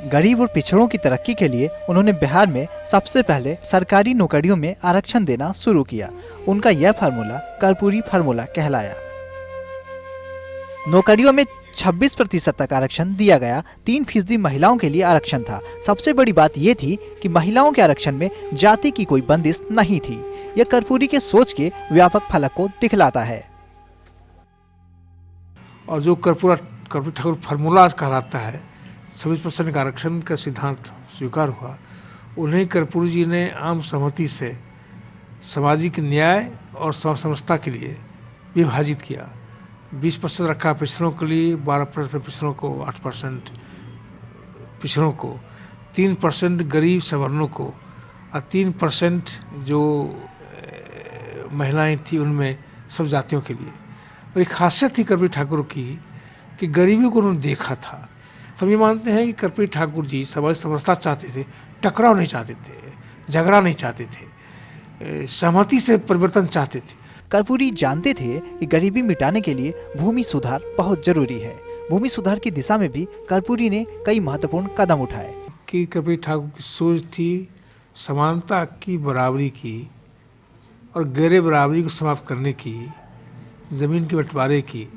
गरीब और पिछड़ों की तरक्की के लिए उन्होंने बिहार में सबसे पहले सरकारी नौकरियों में आरक्षण देना शुरू किया। उनका यह फार्मूला कर्पूरी फार्मूला कहलाया। नौकरियों में 26% तक आरक्षण दिया गया। 3% महिलाओं के लिए आरक्षण था। सबसे बड़ी बात यह थी कि महिलाओं के आरक्षण में जाति की कोई बंदिश नहीं थी। यह कर्पूरी के सोच के व्यापक फलक को दिखलाता है। और जो कर्पूरी ठाकुर फार्मूला कहलाता है, 26% का आरक्षण का सिद्धांत स्वीकार हुआ, उन्हें कर्पूरी जी ने आम सहमति से सामाजिक न्याय और समरसता के लिए विभाजित किया। 20% रखा पिछड़ों के लिए, 12% पिछड़ों को, 8% पिछड़ों को, 3% गरीब सवर्णों को और 3% जो महिलाएं थी उनमें सब जातियों के लिए। और एक खासियत थी कर्पूरी ठाकुर की कि गरीबी को उन्होंने देखा था। हम ये मानते हैं कि कर्पूरी ठाकुर जी समाज समरसता चाहते थे, टकराव नहीं चाहते थे, झगड़ा नहीं चाहते थे, सहमति से परिवर्तन चाहते थे। कर्पूरी जानते थे कि गरीबी मिटाने के लिए भूमि सुधार बहुत जरूरी है। भूमि सुधार की दिशा में भी कर्पूरी ने कई महत्वपूर्ण कदम उठाए। कि कर्पूरी ठाकुर की सोच थी समानता की, बराबरी की और गैर बराबरी को समाप्त करने की, जमीन के बंटवारे की,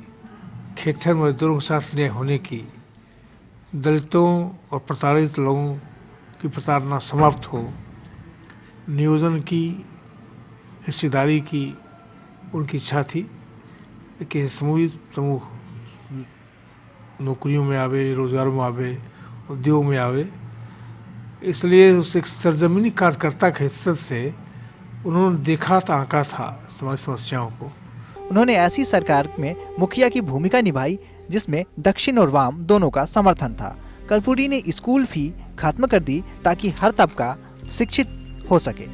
खेतर मजदूरों के साथ न्याय होने की, दलितों और प्रताड़ित लोगों की प्रताड़ना समाप्त हो, नियोजन की, हिस्सेदारी की उनकी इच्छा थी कि समूह नौकरियों में आवे, रोजगारों में आवे, उद्योग में आवे। इसलिए उस एक सरजमीनी कार्यकर्ता के हिस्से से उन्होंने देखा था, आंका था समाज समस्याओं को। उन्होंने ऐसी सरकार में मुखिया की भूमिका निभाई जिसमें दक्षिण और वाम दोनों का समर्थन था। कर्पूरी ने स्कूल फी खत्म कर दी ताकि हर तबका शिक्षित हो सके।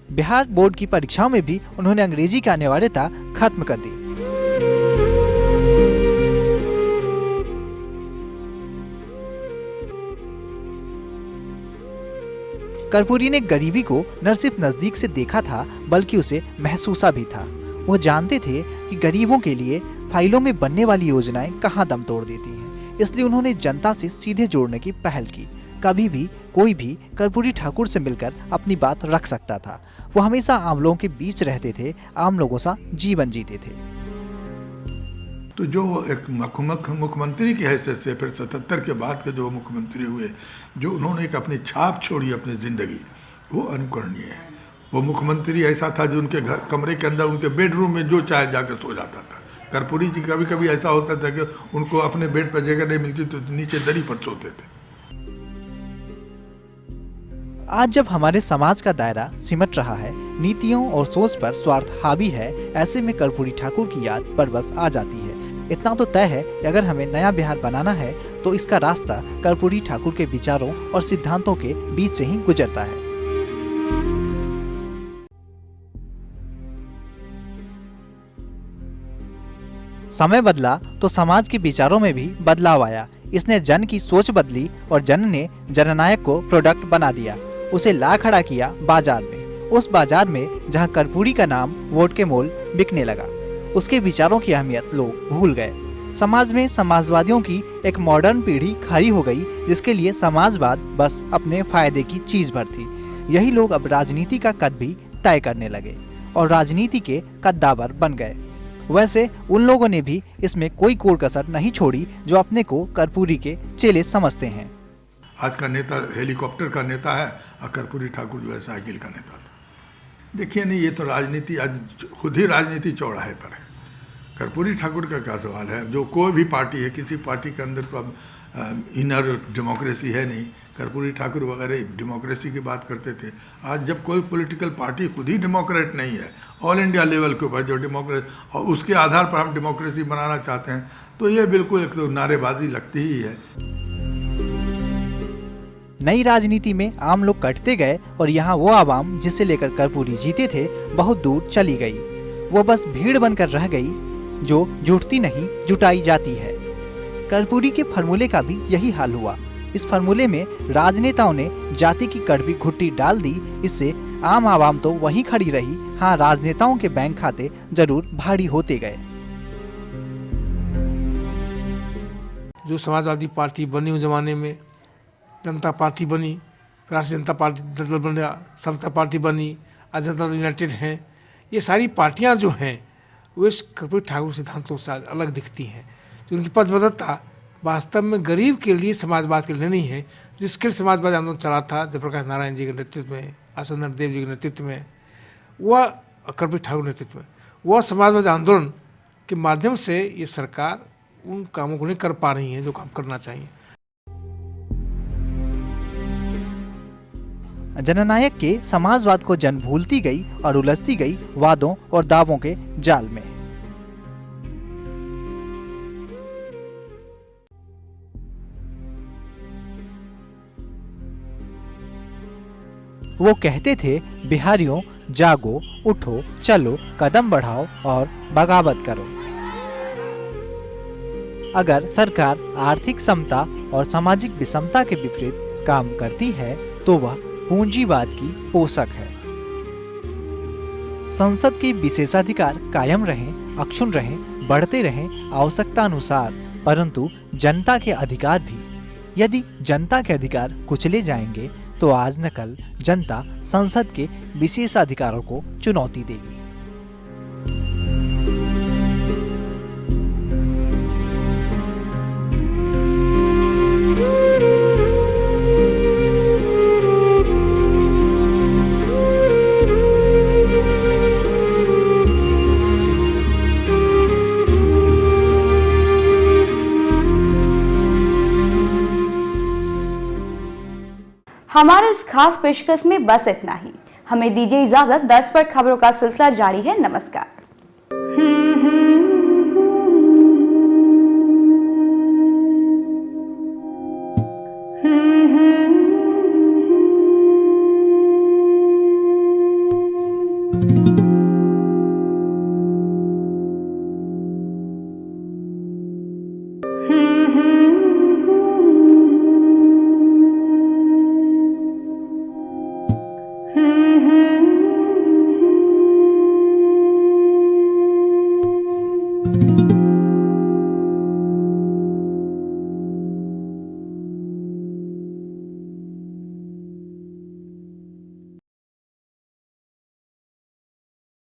बिहार बोर्ड की परीक्षाओं में भी उन्होंने अंग्रेजी की अनिवार्यता खत्म कर दी। कर्पूरी ने गरीबी को न सिर्फ नजदीक से देखा था बल्कि उसे महसूसा भी था। वो जानते थे कि गरीबों के लिए फाइलों में बनने वाली योजनाएं कहां दम तोड़ देती हैं। इसलिए उन्होंने जनता से सीधे जोड़ने की पहल की। कभी भी कोई भी कर्पूरी ठाकुर से मिलकर अपनी बात रख सकता था। वो हमेशा आम लोगों के बीच रहते थे, आम लोगों सा जीवन जीते थे। तो जो एक मुख्यमंत्री की हैसियत से फिर 77 के बाद के जो मुख्यमंत्री हुए, जो उन्होंने एक अपनी छाप छोड़ी अपनी ज़िंदगी, वो अनुकरणीय है। वो मुख्यमंत्री ऐसा था जो उनके घर कमरे के अंदर उनके बेडरूम में जो चाहे जाकर सो जाता था। कर्पूरी जी कभी कभी ऐसा होता था कि उनको अपने बेड पर जगह नहीं मिलती तो नीचे दरी पर सोते थे। आज जब हमारे समाज का दायरा सिमट रहा है, नीतियों और सोच पर स्वार्थ हावी है, ऐसे में कर्पूरी ठाकुर की याद बरबस आ जाती है। इतना तो तय है कि अगर हमें नया बिहार बनाना है तो इसका रास्ता कर्पूरी ठाकुर के विचारों और सिद्धांतों के बीच से ही गुजरता है। समय बदला तो समाज के विचारों में भी बदलाव आया। इसने जन की सोच बदली और जन ने जननायक को प्रोडक्ट बना दिया। उसे ला खड़ा किया बाजार में। उस बाजार में जहां कर्पूरी का नाम वोट के मोल बिकने लगा, उसके विचारों की अहमियत लोग भूल गए। समाज में समाजवादियों की एक मॉडर्न पीढ़ी खड़ी हो गई जिसके लिए समाजवाद बस अपने फायदे की चीज भर थी। यही लोग अब राजनीति का कद भी तय करने लगे और राजनीति के कद्दावर बन गए। वैसे उन लोगों ने भी इसमें कोई कोर कसर नहीं छोड़ी जो अपने को कर्पूरी के चेले समझते हैं। आज का नेता हेलीकॉप्टर का नेता है और कर्पूरी ठाकुर जो है साइकिल का नेता था। देखिए नहीं, ये तो राजनीति आज खुद ही राजनीति चौराहे पर है। कर्पूरी ठाकुर का क्या सवाल है? जो कोई भी पार्टी है, किसी पार्टी के अंदर तो अब इनर डेमोक्रेसी है नहीं। कर्पूरी ठाकुर वगैरह डेमोक्रेसी की बात करते थे। आज जब कोई पॉलिटिकल पार्टी खुद ही डेमोक्रेट नहीं है, ऑल इंडिया लेवल के ऊपर जो डेमोक्रेसी, और उसके आधार पर हम डेमोक्रेसी बनाना चाहते हैं, तो ये बिल्कुल एक तो नारेबाजी लगती ही है। नई राजनीति में आम लोग कटते गए और यहाँ वो आवाम जिसे लेकर कर्पूरी जीते थे बहुत दूर चली गई। वो बस भीड़ बनकर रह गई जो जुटती नहीं जुटाई जाती है। कर्पूरी के फार्मूले का भी यही हाल हुआ। इस फार्मूले में राजनेताओं ने जाति की कड़वी घुट्टी डाल दी। इससे आम आवाम तो वहीं खड़ी रही। हाँ, राजनेताओं के बैंक खाते जरूर भारी होते गए। जो समाजवादी पार्टी बनी उस जमाने में जनता पार्टी बनी, फिर राष्ट्रीय जनता पार्टी दल बना, समता पार्टी बनी, आज जनता दल यूनाइटेड हैं। ये सारी पार्टियां जो हैं वो इस कर्पूरी ठाकुर सिद्धांतों से अलग दिखती हैं। जो उनकी पदबद्धता वास्तव में गरीब के लिए, समाजवाद के लिए नहीं है। जिसके लिए समाजवादी आंदोलन चला था जयप्रकाश नारायण जी के नेतृत्व में, आसंद देव जी के नेतृत्व में, वह कर्पूरी ठाकुर नेतृत्व में, वह समाजवादी आंदोलन के माध्यम से ये सरकार उन कामों को नहीं कर पा रही है जो काम करना चाहिए। जननायक के समाजवाद को जन भूलती गई और उलझती गई वादों और दावों के जाल में। वो कहते थे, बिहारियों जागो, उठो, चलो, कदम बढ़ाओ और बगावत करो। अगर सरकार आर्थिक समता और सामाजिक विषमता के विपरीत काम करती है तो वह पूंजीवाद की पोषक है। संसद के विशेषाधिकार कायम रहें, अक्षुण्ण रहें, बढ़ते रहें आवश्यकता अनुसार, परंतु जनता के अधिकार भी। यदि जनता के अधिकार कुचले जाएंगे तो आज न कल जनता संसद के विशेषाधिकारों को चुनौती देगी। हमारे इस खास पेशकश में बस इतना ही। हमें दीजिए इजाजत। दर्ज पर खबरों का सिलसिला जारी है। नमस्कार।